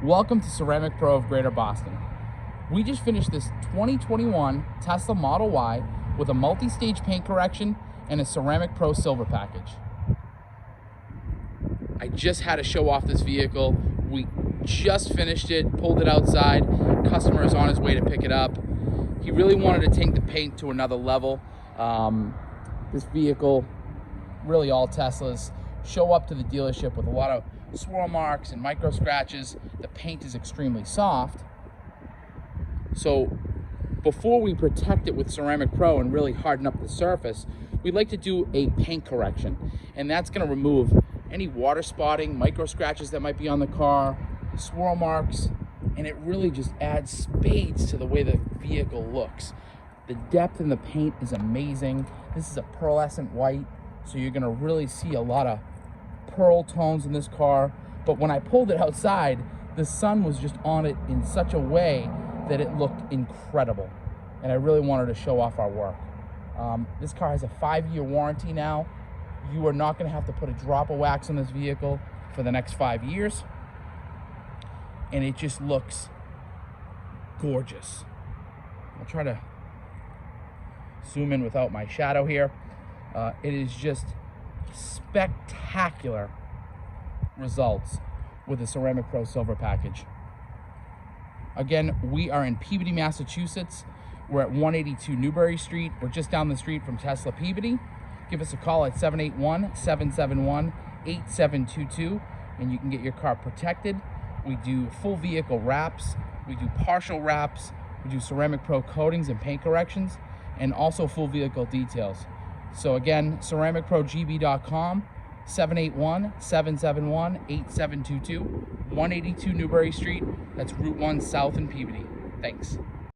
Welcome to Ceramic Pro of Greater Boston. We just finished this 2021 Tesla Model Y with a multi-stage paint correction and a Ceramic Pro silver package. I just had to show off this vehicle. We just finished it, pulled it outside. Customer is on his way to pick it up. He really wanted to take the paint to another level. This vehicle, really all Teslas, show up to the dealership with a lot of swirl marks and micro scratches. The paint is extremely soft. So before we protect it with Ceramic Pro and really harden up the surface, we'd like to do a paint correction. And that's gonna remove any water spotting, micro scratches that might be on the car, swirl marks, and it really just adds spades to the way the vehicle looks. The depth in the paint is amazing. This is a pearlescent white, so you're gonna really see a lot of pearl tones in this car. But when I pulled it outside, the sun was just on it in such a way that it looked incredible. And I really wanted to show off our work. This car has a 5-year warranty now. You are not gonna have to put a drop of wax on this vehicle for the next 5 years. And it just looks gorgeous. I'll try to zoom in without my shadow here. It is just spectacular results with the Ceramic Pro Silver package. Again, we are in Peabody, Massachusetts. We're at 182 Newbury Street. We're just down the street from Tesla Peabody. Give us a call at 781-771-8722 and you can get your car protected. We do full vehicle wraps, we do partial wraps, we do Ceramic Pro coatings and paint corrections, and also full vehicle details. So again, ceramicprogb.com, 781-771-8722, 182 Newbury Street. That's Route 1 South in Peabody. Thanks.